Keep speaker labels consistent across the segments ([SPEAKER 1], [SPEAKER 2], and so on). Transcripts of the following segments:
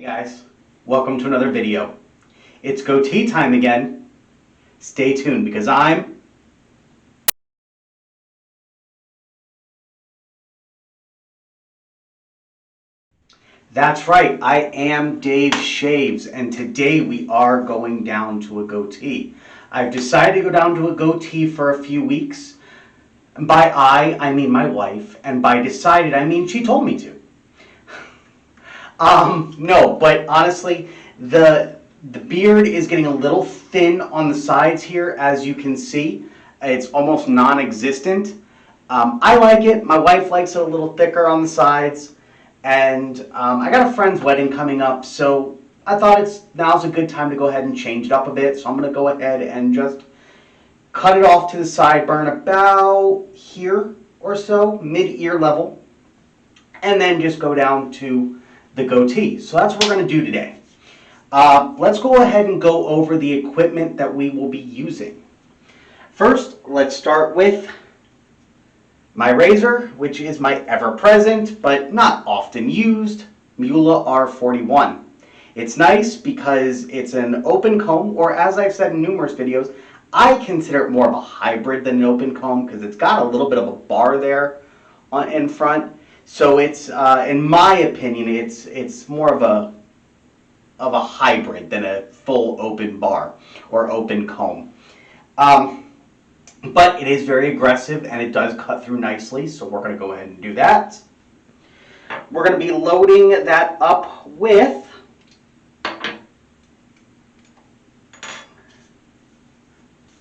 [SPEAKER 1] Hey guys, welcome to another video. It's goatee time again. Stay tuned because That's right, I am Dave Shaves, and today we are going down to a goatee. I've decided to go down to a goatee for a few weeks. And by I mean my wife, and by decided, I mean she told me to. No, but honestly, the beard is getting a little thin on the sides here, as you can see. It's almost non-existent. I like it. My wife likes it a little thicker on the sides. And I got a friend's wedding coming up, so I thought now's a good time to go ahead and change it up a bit. So I'm going to go ahead and just cut it off to the sideburn about here or so, mid-ear level. And then just go down to the goatee. So that's what we're going to do today. Let's go ahead and go over the equipment that we will be using. First, let's start with my razor, which is my ever-present but not often used Muhle R41. It's nice because it's an open comb, or as I've said in numerous videos, I consider it more of a hybrid than an open comb because it's got a little bit of a bar there in front. So it's, in my opinion, it's more of a hybrid than a full open bar or open comb. But it is very aggressive and it does cut through nicely, so we're going to go ahead and do that. We're going to be loading that up with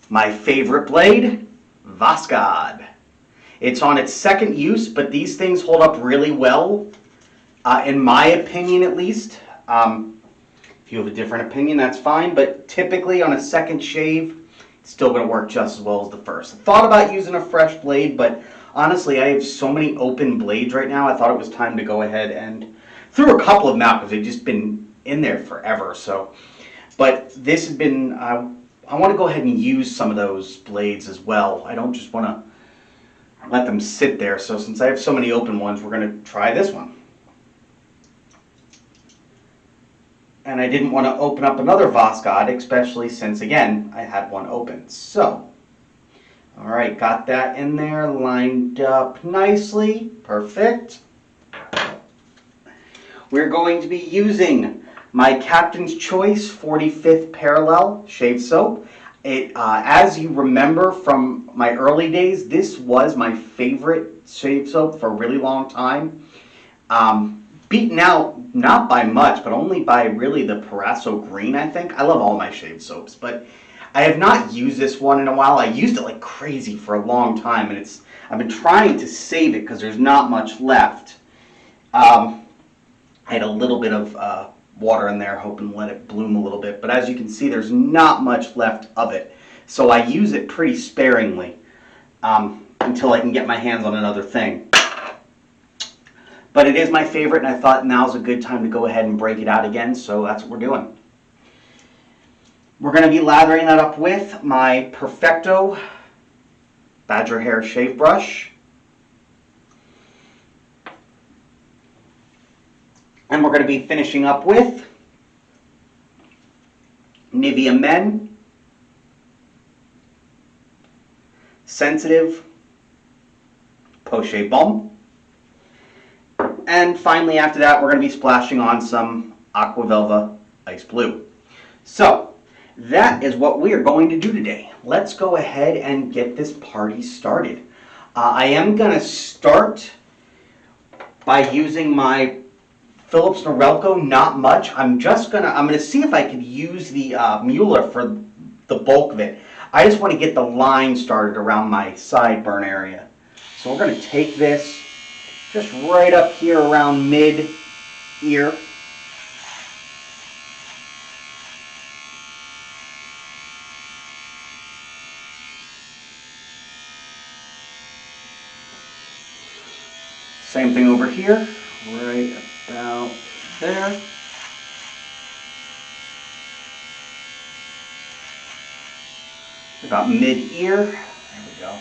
[SPEAKER 1] my favorite blade, Voskhod. It's on its second use, but these things hold up really well, in my opinion at least. If you have a different opinion, that's fine, but typically on a second shave, it's still going to work just as well as the first. I thought about using a fresh blade, but honestly, I have so many open blades right now, I thought it was time to go ahead and threw a couple of them out because they've just been in there forever. So, but this has been, I want to go ahead and use some of those blades as well. I don't just want to let them sit there. So since I have so many open ones, we're going to try this one. And I didn't want to open up another Voskhod, especially since, again, I had one open. So, all right, got that in there, lined up nicely. Perfect. We're going to be using my Captain's Choice 45th Parellel shave soap. As you remember from my early days, this was my favorite shave soap for a really long time. Beaten out, not by much, but only by really the Perfecto green, I think. I love all my shave soaps, but I have not used this one in a while. I used it like crazy for a long time, and I've been trying to save it because there's not much left. I had a little bit of water in there, hoping to let it bloom a little bit, but as you can see, there's not much left of it. So I use it pretty sparingly until I can get my hands on another thing. But it is my favorite, and I thought now's a good time to go ahead and break it out again, so that's what we're doing. We're going to be lathering that up with my Perfecto Badger Hair Shave Brush. And we're going to be finishing up with Nivea Men Sensitive Post-Shave Balm. And finally, after that, we're going to be splashing on some Aqua Velva Ice Blue. So, that is what we are going to do today. Let's go ahead and get this party started. I am going to start by using my Philips Norelco, not much. I'm going to see if I could use the Muhle for the bulk of it. I just want to get the line started around my sideburn area. So we're going to take this just right up here around mid-ear. Same thing over here, right about there. About mid-ear. There we go.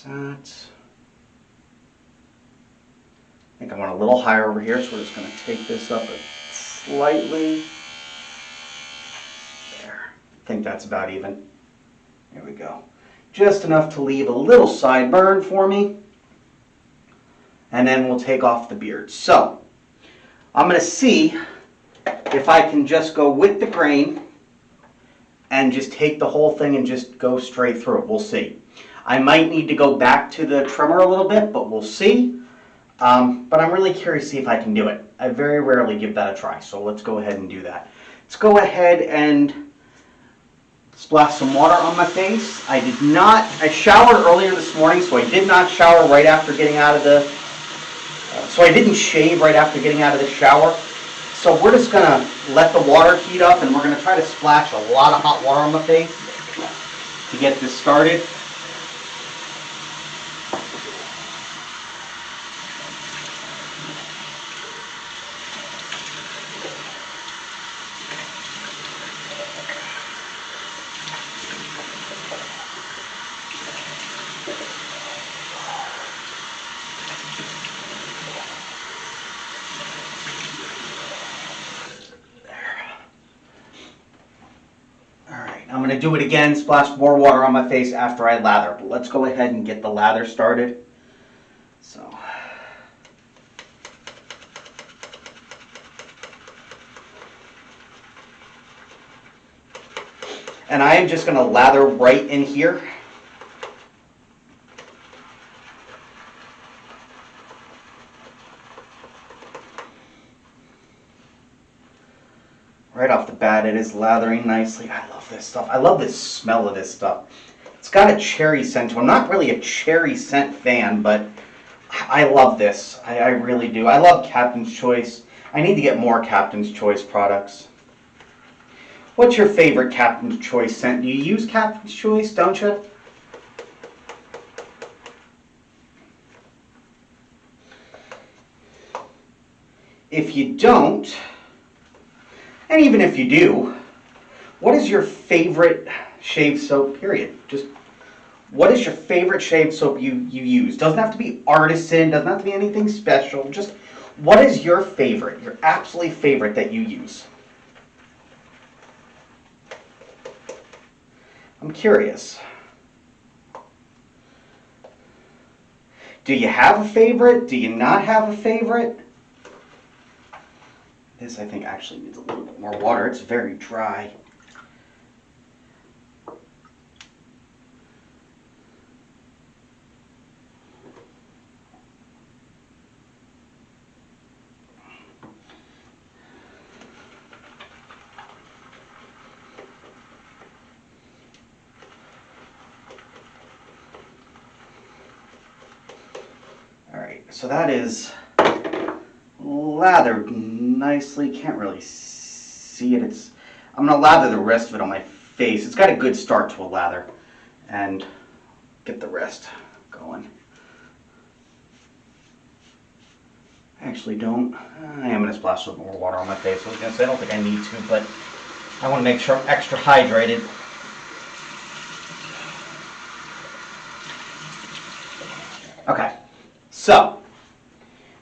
[SPEAKER 1] That. I think I want a little higher over here, so we're just going to take this up a slightly. There. I think that's about even. There we go. Just enough to leave a little sideburn for me. And then we'll take off the beard. So, I'm going to see if I can just go with the grain and just take the whole thing and just go straight through it. We'll see. I might need to go back to the trimmer a little bit, but we'll see. But I'm really curious to see if I can do it. I very rarely give that a try, so let's go ahead and do that. Let's go ahead and splash some water on my face. I showered earlier this morning, so I did not shower right after getting out of the, so I didn't shave right after getting out of the shower. So we're just gonna let the water heat up and we're gonna try to splash a lot of hot water on my face to get this started. I'm going to do it again, splash more water on my face after I lather. But let's go ahead and get the lather started. So, and I am just going to lather right in here. Right off the bat, it is lathering nicely. I love this stuff. I love the smell of this stuff. It's got a cherry scent to it. I'm not really a cherry scent fan, but I love this. I really do. I love Captain's Choice. I need to get more Captain's Choice products. What's your favorite Captain's Choice scent? Do you use Captain's Choice, don't you? If you don't, and even if you do, what is your favorite shave soap, period? Just, what is your favorite shave soap you use? Doesn't have to be artisan, doesn't have to be anything special. Just, what is your favorite, your absolutely favorite that you use? I'm curious. Do you have a favorite? Do you not have a favorite? This, I think, actually needs a little bit more water. It's very dry. All right, so that is lathered nicely. Can't really see it. I'm gonna lather the rest of it on my face. It's got a good start to a lather, and get the rest going. I actually don't. I am gonna splash a little more water on my face. I was gonna say I don't think I need to, but I want to make sure I'm extra hydrated. Okay, so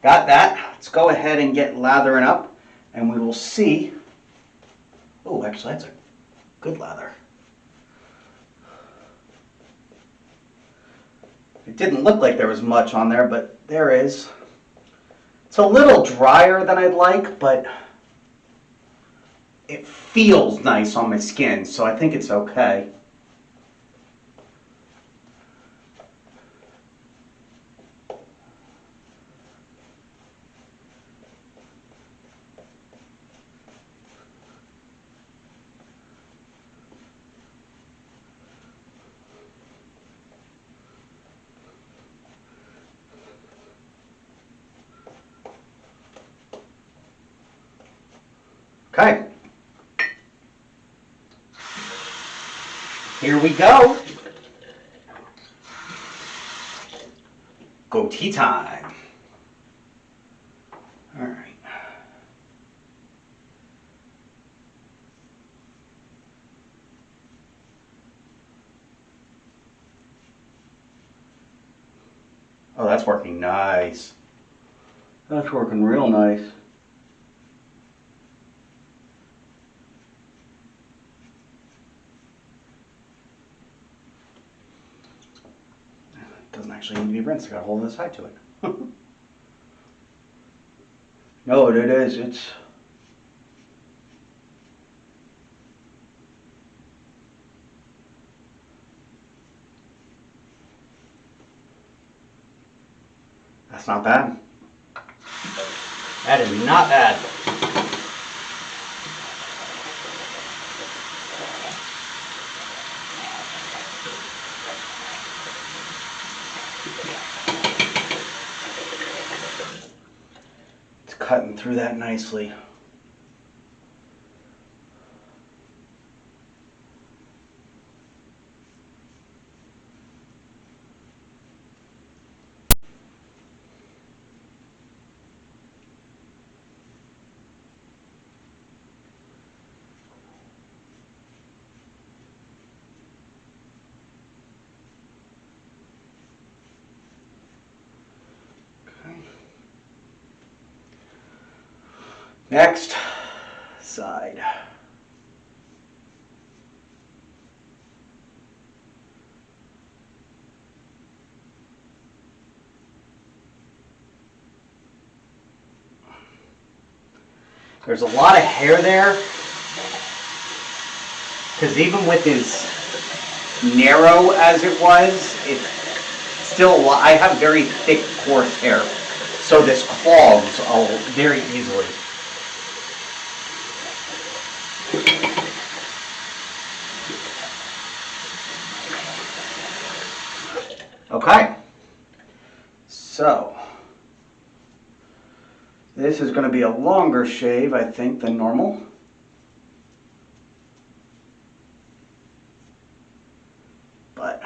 [SPEAKER 1] got that. Let's go ahead and get lathering up, and we will see. Oh, actually, that's a good lather. It didn't look like there was much on there, but there is. It's a little drier than I'd like, but it feels nice on my skin, so I think it's okay. Okay. Here we go. Goatee time. All right. Oh, that's working nice. That's working real nice. doesn't actually need to be rinsed. I got a hole in the side to it. No, it is. It's... That's not bad. That is not bad. It's cutting through that nicely. Next side. There's a lot of hair there, because even with as narrow as it was, it's still a lot. I have very thick, coarse hair, so this clogs very easily. Okay, so this is going to be a longer shave, I think, than normal. But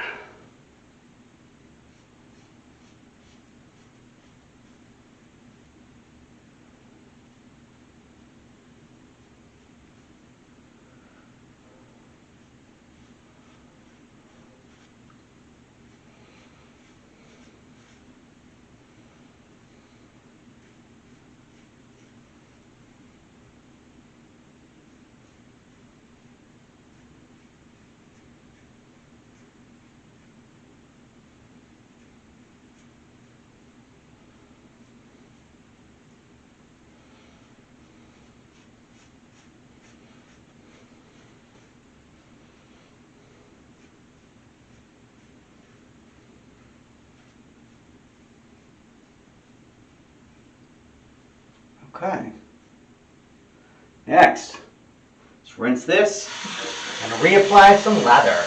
[SPEAKER 1] okay. Next, let's rinse this and reapply some lather.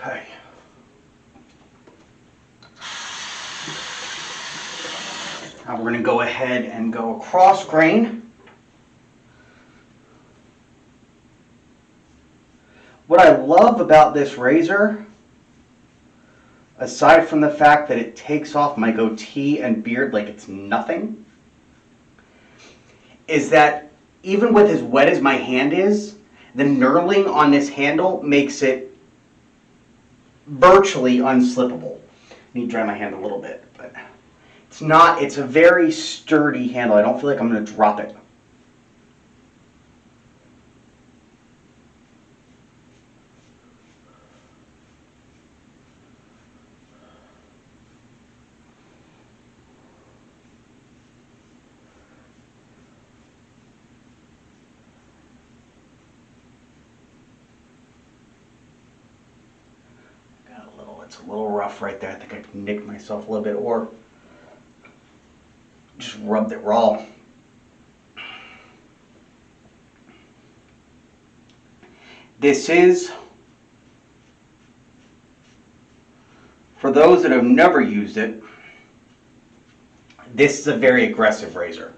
[SPEAKER 1] Okay. Now we're going to go ahead and go across grain. What I love about this razor, aside from the fact that it takes off my goatee and beard like it's nothing, is that even with as wet as my hand is, the knurling on this handle makes it virtually unslippable. I need to dry my hand a little bit, but it's a very sturdy handle. I don't feel like I'm going to drop it. Got a little it's a little rough right there. I think I nicked myself a little bit, or just rubbed it raw. This is, for those that have never used it, this is a very aggressive razor.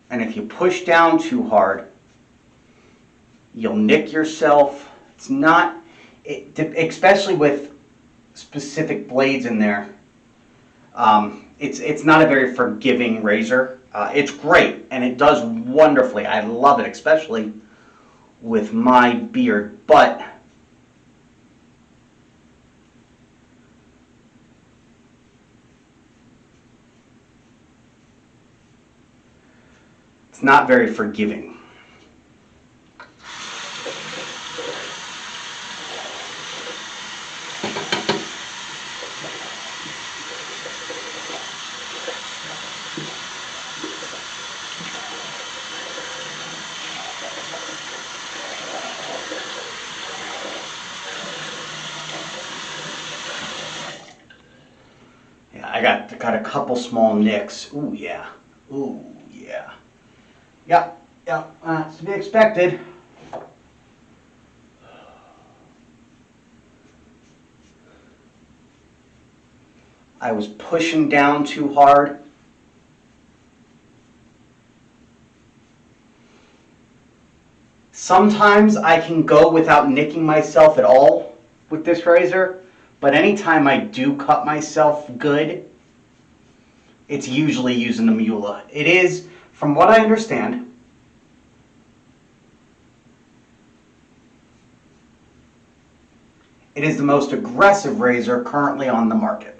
[SPEAKER 1] And if you push down too hard, you'll nick yourself. It's not, especially with specific blades in there, it's not a very forgiving razor. It's great, and it does wonderfully. I love it, especially with my beard, but it's not very forgiving. Yeah, I got a couple small nicks. Ooh, yeah. Ooh, yeah. Yep, that's to be expected. I was pushing down too hard. Sometimes I can go without nicking myself at all with this razor, but anytime I do cut myself good, it's usually using the Muhle. It is, from what I understand, it is the most aggressive razor currently on the market.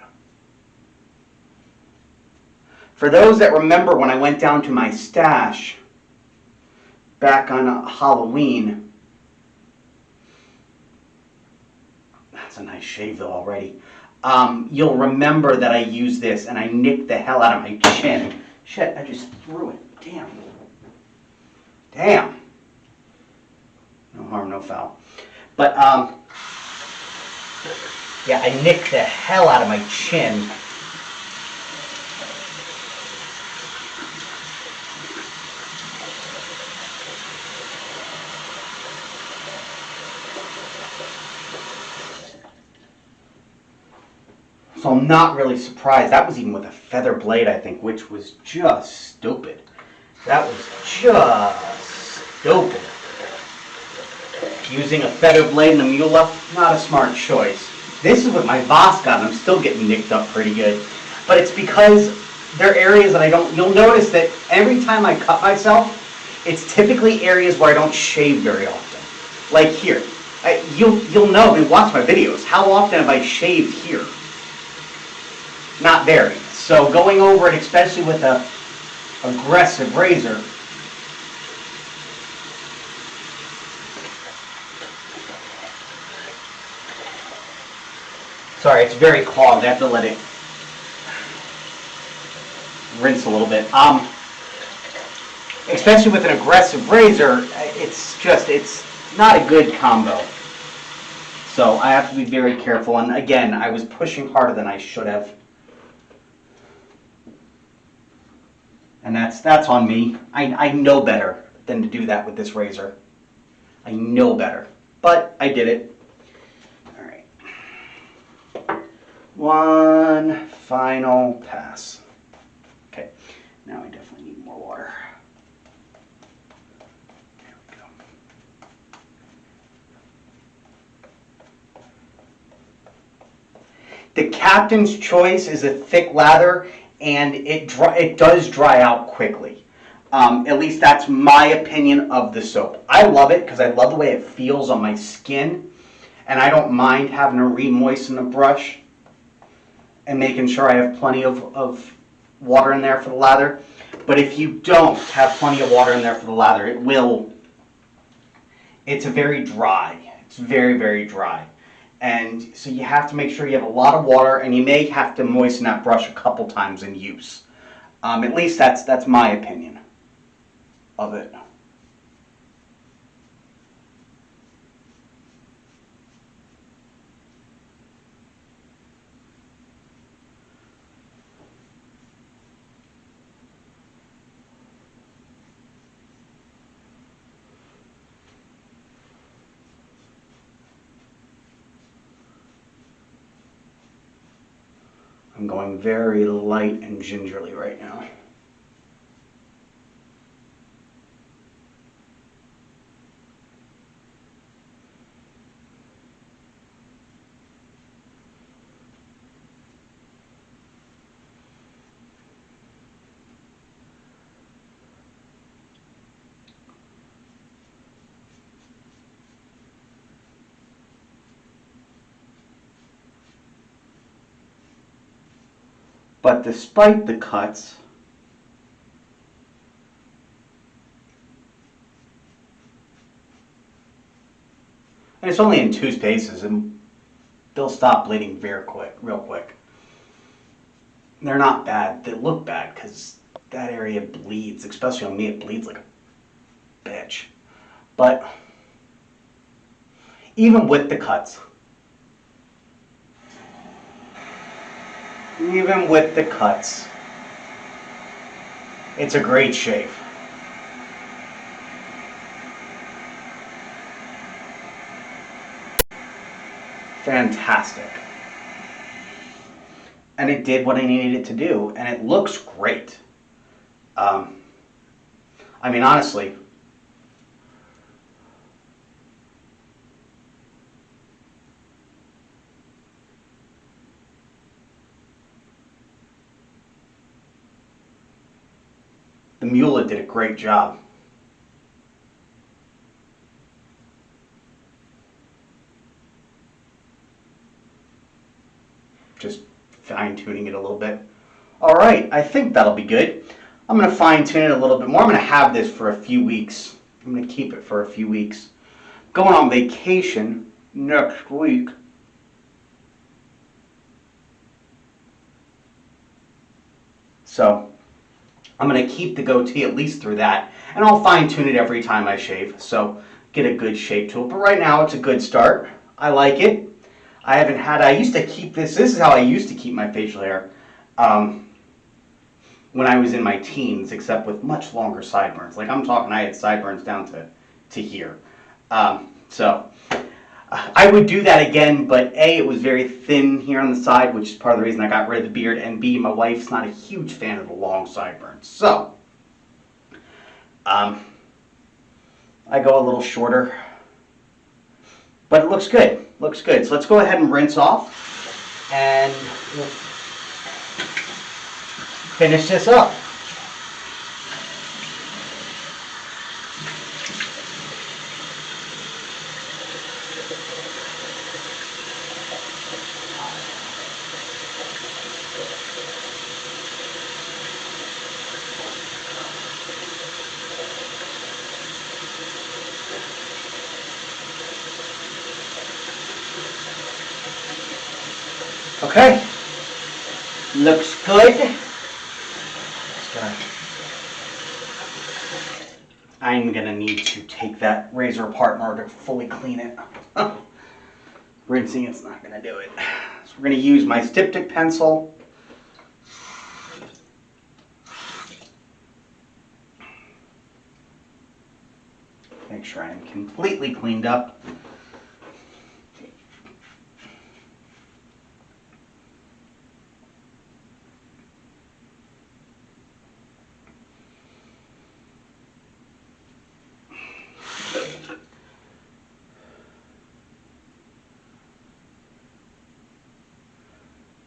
[SPEAKER 1] For those that remember when I went down to my stash back on Halloween, that's a nice shave though already. You'll remember that I used this and I nicked the hell out of my chin. Shit, I just threw it. Damn. Damn. No harm, no foul. But, yeah, I nicked the hell out of my chin. So I'm not really surprised. That was even with a feather blade, I think, which was just stupid. That was just stupid. Using a feather blade and a Muhle, not a smart choice. This is with my Voskhod, and I'm still getting nicked up pretty good. But it's because there are areas that I don't, you'll notice that every time I cut myself, it's typically areas where I don't shave very often. Like here. You'll know, and watch my videos, how often have I shaved here? Not very. So going over it, especially with a aggressive razor, sorry, it's very clogged. I have to let it rinse a little bit. Especially with an aggressive razor, it's not a good combo. So I have to be very careful. And again, I was pushing harder than I should have. And that's on me. I know better than to do that with this razor. I know better. But I did it. All right. One final pass. Okay. Now I definitely need more water. There we go. The captain's choice is a thick lather, and it does dry out quickly. At least that's my opinion of the soap. I love it because I love the way it feels on my skin, and I don't mind having to re-moisten the brush and making sure I have plenty of water in there for the lather. But if you don't have plenty of water in there for the lather, it's a very dry. It's very, very dry. And so you have to make sure you have a lot of water, and you may have to moisten that brush a couple times in use. At least that's my opinion of it. I'm going very light and gingerly right now. But despite the cuts, and it's only in 2 spaces, and they'll stop bleeding real quick. They're not bad. They look bad because that area bleeds, especially on me. It bleeds like a bitch. But even with the cuts, it's a great shave. Fantastic. And it did what I needed it to do, and it looks great. I mean, honestly, the Muhle did a great job. Just fine-tuning it a little bit. All right, I think that'll be good. I'm going to fine-tune it a little bit more. I'm going to have this for a few weeks. I'm going to keep it for a few weeks. Going on vacation next week. So I'm going to keep the goatee at least through that. And I'll fine-tune it every time I shave. So get a good shape to it. But right now it's a good start. I like it. I used to keep this is how I used to keep my facial hair when I was in my teens, except with much longer sideburns. Like I'm talking, I had sideburns down to here. So I would do that again, but A, it was very thin here on the side, which is part of the reason I got rid of the beard, and B, my wife's not a huge fan of the long sideburns. So I go a little shorter, but it looks good. Looks good. So let's go ahead and rinse off and we'll finish this up. Okay, looks good. I'm gonna need to take that razor apart in order to fully clean it. Rinsing it's not gonna do it. So we're gonna use my styptic pencil. Make sure I'm completely cleaned up.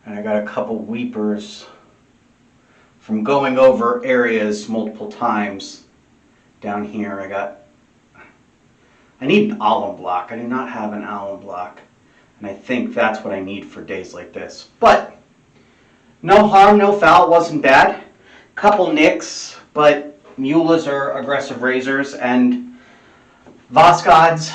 [SPEAKER 1] And I got a couple weepers from going over areas multiple times down here. I need an alum block. I do not have an alum block. And I think that's what I need for days like this. But no harm, no foul. It wasn't bad. Couple nicks, but Muhles are aggressive razors, and Voskhodi's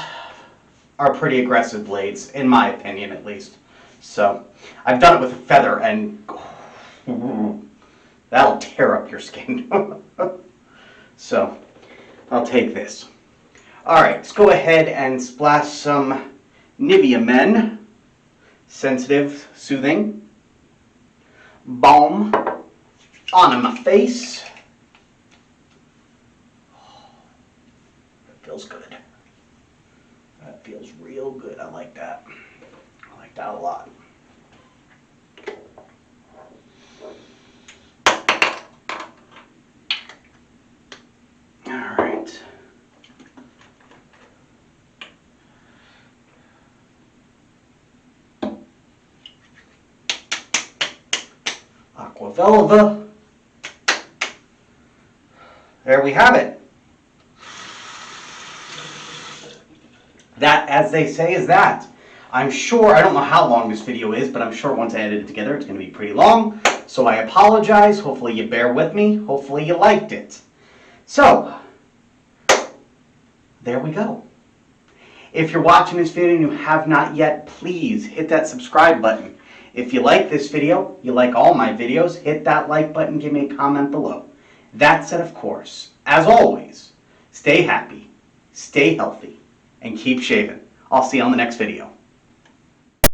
[SPEAKER 1] are pretty aggressive blades, in my opinion at least. So I've done it with a feather, and that'll tear up your skin. So I'll take this. All right, let's go ahead and splash some Nivea Men, sensitive, soothing, balm on my face. That feels good. That feels real good. I like that. I like that a lot. Aqua Velva. There we have it. That, as they say, is that. I'm sure, I don't know how long this video is, but I'm sure once I edit it together, it's going to be pretty long. So I apologize. Hopefully you bear with me. Hopefully you liked it. So, there we go. If you're watching this video and you have not yet, please hit that subscribe button. If you like this video, you like all my videos, hit that like button, give me a comment below. That said, of course, as always, stay happy, stay healthy, and keep shaving. I'll see you on the next video.